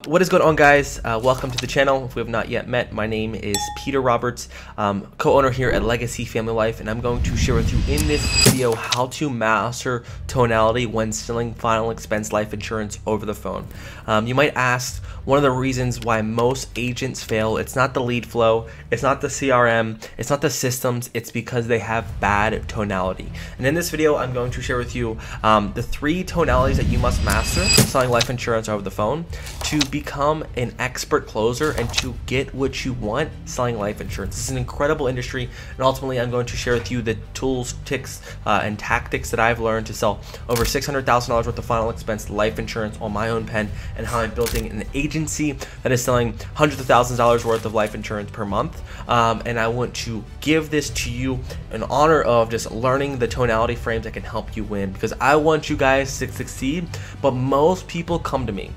What is going on, guys? Welcome to the channel. If we have not yet met, my name is Peter Roberts, co-owner here at Legacy Family Life, and I'm going to share with you in this video how to master tonality when selling final expense life insurance over the phone. You might ask, one of the reasons why most agents fail, it's not the lead flow, it's not the CRM, it's not the systems, it's because they have bad tonality. And in this video, I'm going to share with you the 3 tonalities that you must master selling life insurance over the phone to become an expert closer and to get what you want selling life insurance. This is an incredible industry, and ultimately I'm going to share with you the tools, tricks, and tactics that I've learned to sell over $600,000 worth of final expense life insurance on my own pen, and how I'm building an agency that is selling hundreds of thousands of dollars worth of life insurance per month. And I want to give this to you in honor of just learning the tonality frames that can help you win, because I want you guys to succeed. But most people come to me,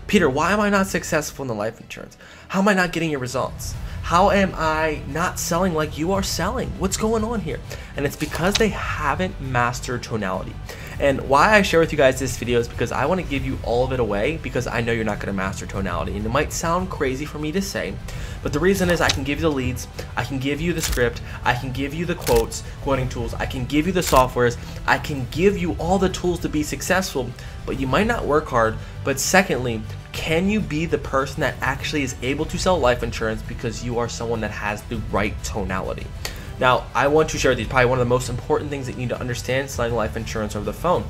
Peter, why am I not successful in the life insurance? How am I not getting your results? How am I not selling like you are selling? What's going on here? And it's because they haven't mastered tonality. And why I share with you guys this video is because I want to give you all of it away, because I know you're not going to master tonality. And it might sound crazy for me to say, but the reason is I can give you the leads, I can give you the script, I can give you the quoting tools, I can give you the softwares, I can give you all the tools to be successful, but you might not work hard. But secondly, can you be the person that actually is able to sell life insurance because you are someone that has the right tonality? Now, I want to share with you probably one of the most important things that you need to understand selling life insurance over the phone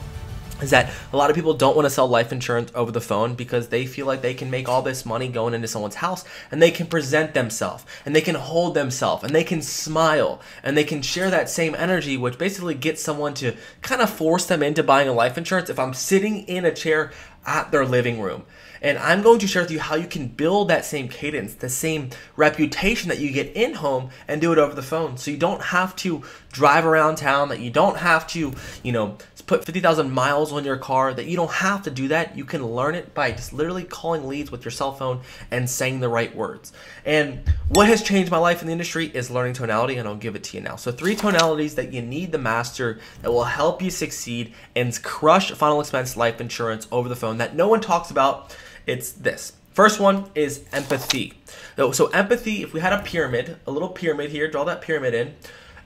is that a lot of people don't want to sell life insurance over the phone because they feel like they can make all this money going into someone's house, and they can present themselves, and they can hold themselves, and they can smile, and they can share that same energy, which basically gets someone to kind of force them into buying a life insurance if I'm sitting in a chair at their living room. And I'm going to share with you how you can build that same cadence, the same reputation that you get in home, and do it over the phone. So you don't have to drive around town, that you don't have to, put 50,000 miles on your car, that you don't have to do that. You can learn it by just literally calling leads with your cell phone and saying the right words. And what has changed my life in the industry is learning tonality, and I'll give it to you now. So 3 tonalities that you need to master that will help you succeed and crush final expense life insurance over the phone that no one talks about. It's this. First one is empathy. So empathy, if we had a pyramid, a little pyramid here, draw that pyramid in.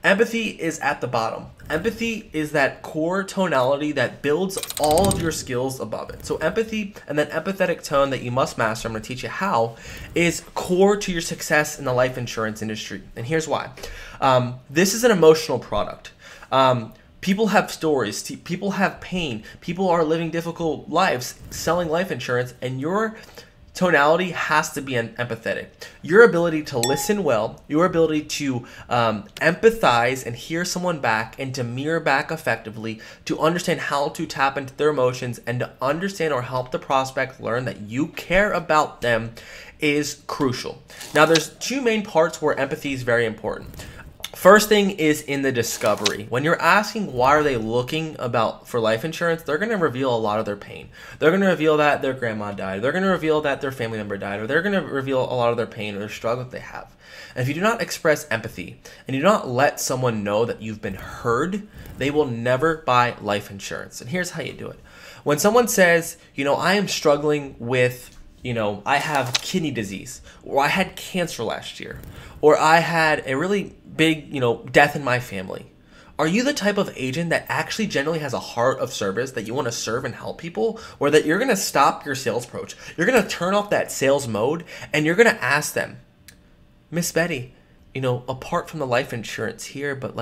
Empathy is at the bottom. Empathy is that core tonality that builds all of your skills above it. So empathy and that empathetic tone that you must master, I'm going to teach you how, is core to your success in the life insurance industry. And here's why. This is an emotional product. People have stories, people have pain, people are living difficult lives selling life insurance, and your tonality has to be empathetic. Your ability to listen well, your ability to empathize and hear someone back and to mirror back effectively, to understand how to tap into their emotions and to understand or help the prospect learn that you care about them is crucial. Now, there's 2 main parts where empathy is very important. First thing is in the discovery. When you're asking why are they looking for life insurance, they're going to reveal a lot of their pain. They're going to reveal that their grandma died. They're going to reveal that their family member died, or they're going to reveal a lot of their pain or their struggle that they have. And if you do not express empathy and you do not let someone know that you've been heard, they will never buy life insurance. And here's how you do it. When someone says, I am struggling with, I have kidney disease, or I had cancer last year, or I had a really big, death in my family. Are you the type of agent that actually generally has a heart of service, that you want to serve and help people, or that you're going to stop your sales approach? You're going to turn off that sales mode, and you're going to ask them, Miss Betty, apart from the life insurance here, but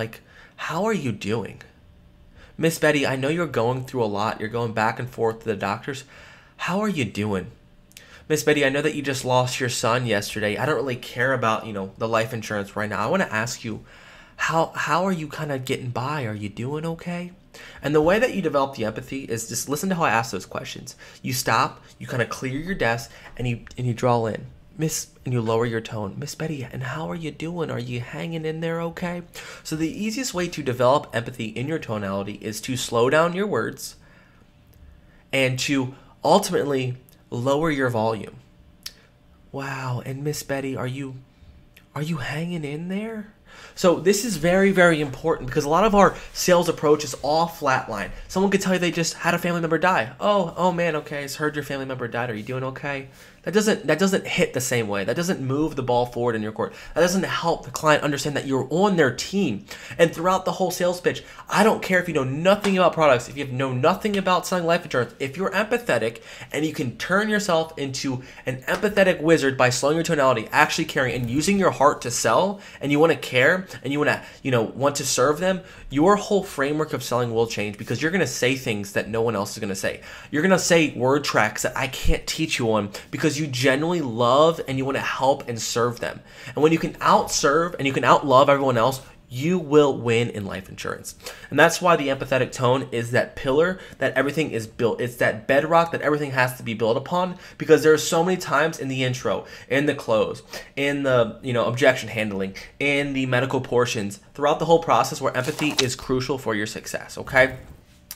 how are you doing? Miss Betty, I know you're going through a lot. You're going back and forth to the doctors. How are you doing? Miss Betty, I know that you just lost your son yesterday. I don't really care about, the life insurance right now. I want to ask you, how are you kind of getting by? Are you doing okay? And the way that you develop the empathy is just listen to how I ask those questions. You stop, you kind of clear your desk, and you draw in. And you lower your tone. Miss Betty, and how are you doing? Are you hanging in there okay? So the easiest way to develop empathy in your tonality is to slow down your words and to ultimately lower your volume. Wow, and Miss Betty, are you hanging in there? So this is very, very important, because a lot of our sales approach is all flatline. Someone could tell you they just had a family member die. Oh man, okay, I heard your family member died. Are you doing okay? that doesn't hit the same way. That doesn't move the ball forward in your court. That doesn't help the client understand that you're on their team. And throughout the whole sales pitch, I don't care if you know nothing about products, if you know nothing about selling life insurance, if you're empathetic and you can turn yourself into an empathetic wizard by slowing your tonality, actually caring and using your heart to sell, and you want to care and you want to serve them, your whole framework of selling will change, because you're going to say things that no one else is going to say. You're going to say word tracks that I can't teach you on, because you genuinely love and you want to help and serve them. And when you can outserve and you can outlove everyone else, you will win in life insurance. And that's why the empathetic tone is that pillar that everything is built. It's that bedrock that everything has to be built upon, because there are so many times in the intro, in the close, in the objection handling, in the medical portions, throughout the whole process where empathy is crucial for your success, okay?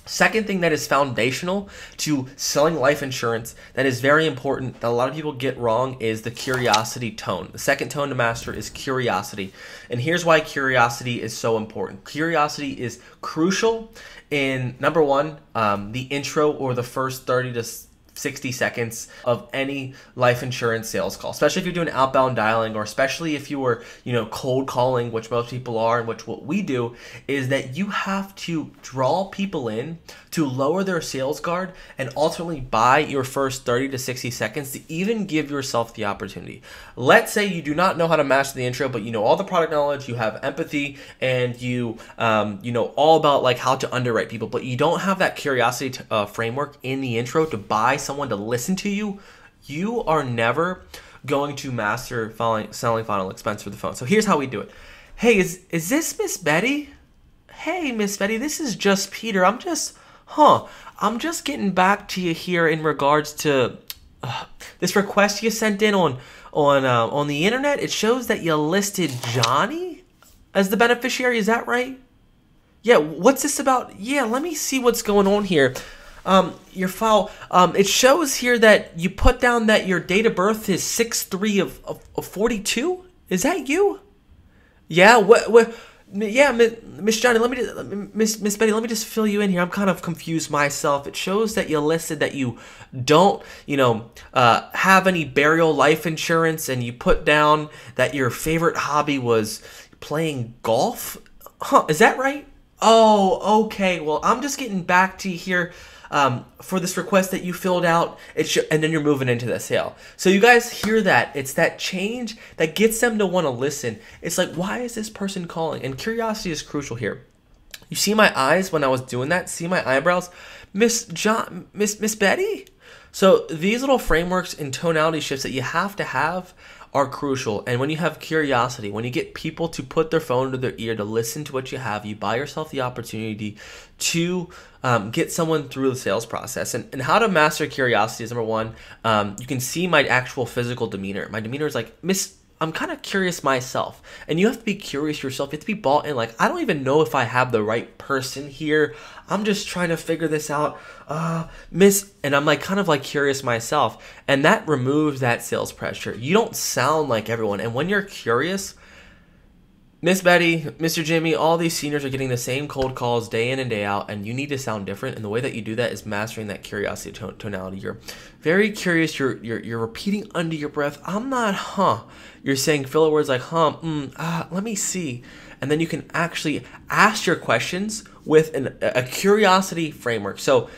Second thing that is foundational to selling life insurance that is very important that a lot of people get wrong is the curiosity tone. The second tone to master is curiosity. And here's why curiosity is so important. Curiosity is crucial in, number one, the intro or the first 30 to 60 seconds of any life insurance sales call, especially if you're doing outbound dialing, or especially if you were, cold calling, which most people are, and which what we do is that you have to draw people in to lower their sales guard and ultimately buy your first 30 to 60 seconds to even give yourself the opportunity. Let's say you do not know how to master the intro, but you know all the product knowledge, you have empathy, and you know all about like how to underwrite people, but you don't have that curiosity framework in the intro to buy someone to listen to you. You are never going to master selling final expense for the phone. So here's how we do it. Hey, is this Miss Betty? Hey, Miss Betty, this is just Peter. I'm just getting back to you here in regards to this request you sent in on the internet. It shows that you listed Johnny as the beneficiary. Is that right? Yeah. What's this about? Yeah. Let me see what's going on here. Your file. It shows here that you put down that your date of birth is 6/3 of 42. Is that you? Yeah. What? Yeah, Miss Johnny, Miss Betty, let me just fill you in here. I'm kind of confused myself. It shows that you listed that you don't, have any burial life insurance, and you put down that your favorite hobby was playing golf. Huh? Is that right? Oh, okay. Well, I'm just getting back to you here for this request that you filled out, and then you're moving into the sale. So you guys hear that? It's that change that gets them to want to listen. It's like, why is this person calling? And curiosity is crucial here. You see my eyes when I was doing that? See my eyebrows? Miss Betty? So these little frameworks and tonality shifts that you have to have are crucial. And when you have curiosity, when you get people to put their phone to their ear to listen to what you have, you buy yourself the opportunity to get someone through the sales process. And how to master curiosity is, number one, you can see my actual physical demeanor. My demeanor is like, Miss, I'm kind of curious myself. And you have to be curious yourself. You have to be bought in. Like, I don't even know if I have the right person here. I'm just trying to figure this out. Miss, and I'm like kind of like curious myself. And that removes that sales pressure. You don't sound like everyone. And when you're curious, Miss Betty, Mr. Jimmy, all these seniors are getting the same cold calls day in and day out, and you need to sound different. And the way that you do that is mastering that curiosity tonality. You're very curious. You're repeating under your breath. I'm not, You're saying filler words like, let me see. And then you can actually ask your questions with a curiosity framework. So,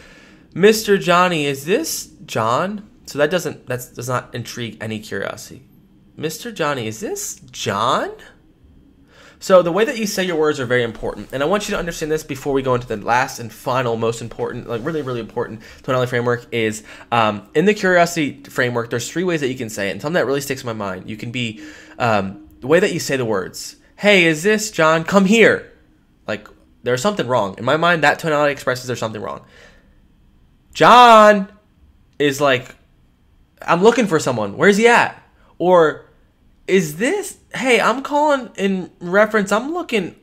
Mr. Johnny, is this John? So that does not intrigue any curiosity. Mr. Johnny, is this John? So the way that you say your words are very important. And I want you to understand this before we go into the last and final, most important, like really, really important tonality framework is in the curiosity framework, there's 3 ways that you can say it. And something that really sticks in my mind. You can be the way that you say the words. Hey, is this John? Come here. Like, there's something wrong. In my mind, that tonality expresses there's something wrong. John is like, I'm looking for someone. Where's he at? Or is this, hey, I'm calling in reference, I'm looking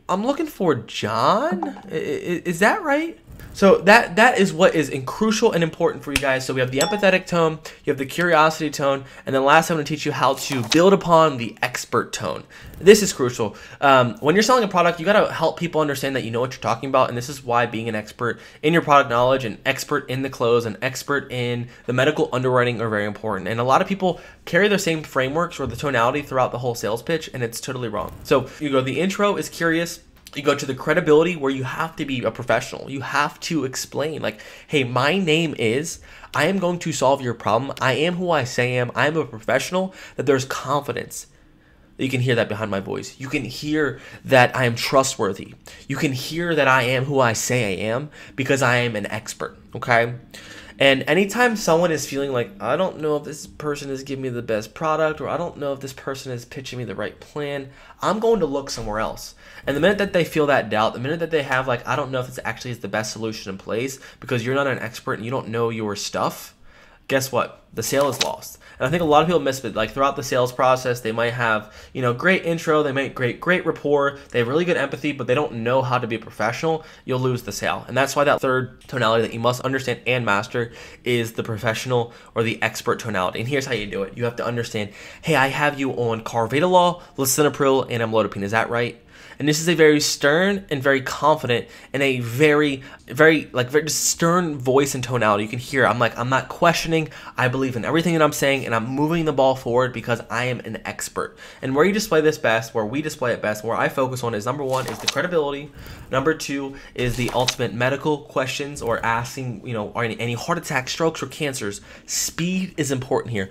for John? Is that right? So that is what is crucial and important for you guys. So we have the empathetic tone, you have the curiosity tone, and then last I'm going to teach you how to build upon the expert tone. This is crucial. When you're selling a product, you got to help people understand that you know what you're talking about, and this is why being an expert in your product knowledge, an expert in the close, an expert in the medical underwriting are very important. And a lot of people carry the same frameworks or the tonality throughout the whole sales pitch, and it's totally wrong. So you go, the intro is curious. You go to the credibility, where you have to be a professional. You have to explain, like, hey, my name is, I am going to solve your problem. I am who I say I am. I am a professional, that there's confidence. You can hear that behind my voice. You can hear that I am trustworthy. You can hear that I am who I say I am because I am an expert, okay? And anytime someone is feeling like, I don't know if this person is giving me the best product, or I don't know if this person is pitching me the right plan, I'm going to look somewhere else. And the minute that they feel that doubt, the minute that they have like, I don't know if this actually is the best solution in place because you're not an expert and you don't know your stuff, guess what? The sale is lost. And I think a lot of people miss it. Like throughout the sales process, they might have, you know, great intro, they might great rapport, they have really good empathy, but they don't know how to be a professional. You'll lose the sale. And that's why that third tonality that you must understand and master is the professional or the expert tonality. And here's how you do it. You have to understand, hey, I have you on carvedilol, lisinopril, and amlodipine. Is that right? And this is a very stern and very confident and a very stern voice and tonality. You can hear I'm not questioning. I believe in everything that I'm saying, and I'm moving the ball forward because I am an expert. And where you display this best, where we display it best, where I focus on is number one is the credibility. Number two is the ultimate medical questions or asking, you know, are any heart attacks, strokes, or cancers. Speed is important here.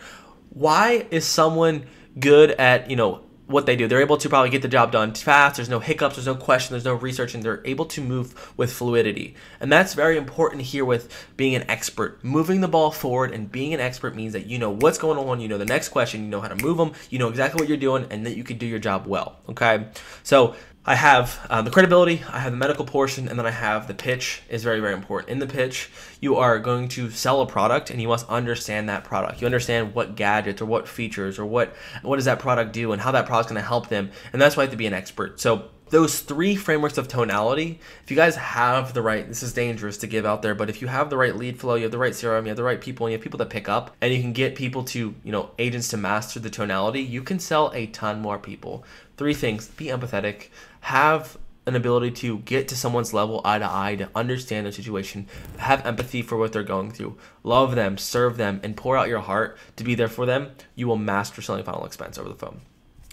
Why is someone good at, you know, what they do? They're able to probably get the job done fast. There's no hiccups, there's no question, there's no research, and they're able to move with fluidity. And that's very important here with being an expert. Moving the ball forward and being an expert means that you know what's going on, you know the next question, you know how to move them, you know exactly what you're doing, and that you can do your job well, okay? So I have the credibility, I have the medical portion, and then I have the pitch is very, very important. In the pitch, you are going to sell a product, and you must understand that product. You understand what gadgets or what features or what does that product do and how that product's going to help them, and that's why you have to be an expert. So those three frameworks of tonality, if you guys have the right, this is dangerous to give out there, but if you have the right lead flow, you have the right CRM, you have the right people, and you have people that pick up, and you can get people to, you know, agents to master the tonality, you can sell a ton more people. Three things: be empathetic, have an ability to get to someone's level eye to eye, to understand their situation, have empathy for what they're going through, love them, serve them, and pour out your heart to be there for them. You will master selling final expense over the phone.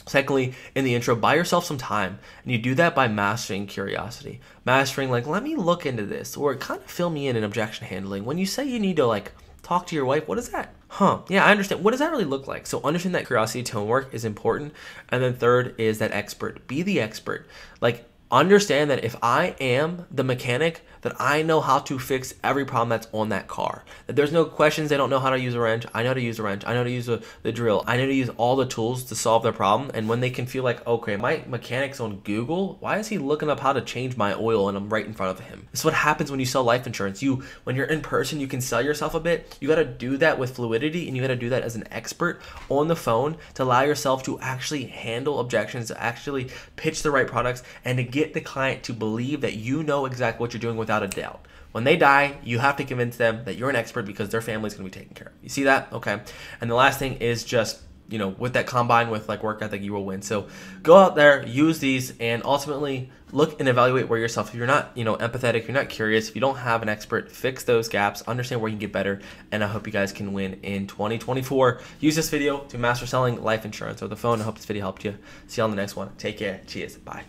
Secondly, in the intro, buy yourself some time, and you do that by mastering curiosity. Mastering, like, let me look into this, or kind of fill me in objection handling. When you say you need to, like, talk to your wife, what is that? Yeah, I understand. What does that really look like? So understand that curiosity tone work is important. And then third is that expert. Be the expert. Like, understand that if I am the mechanic, that I know how to fix every problem that's on that car. That there's no questions, they don't know how to use a wrench. I know how to use a wrench. I know how to use the drill. I know to use all the tools to solve their problem. And when they can feel like, okay, my mechanic's on Google, why is he looking up how to change my oil and I'm right in front of him? This is what happens when you sell life insurance. When you're in person, you can sell yourself a bit. You gotta do that with fluidity, and you gotta do that as an expert on the phone to allow yourself to actually handle objections, to actually pitch the right products, and to get the client to believe that you know exactly what you're doing without a doubt. When they die, you have to convince them that you're an expert because their family's going to be taken care of. You see that? Okay. And the last thing is just, you know, with that combined with like work ethic, you will win. So go out there, use these, and ultimately look and evaluate where yourself. If you're not, you know, empathetic, you're not curious, if you don't have an expert, fix those gaps, understand where you can get better, and I hope you guys can win in 2024. Use this video to master selling life insurance over the phone. I hope this video helped you. See you on the next one. Take care. Cheers. Bye.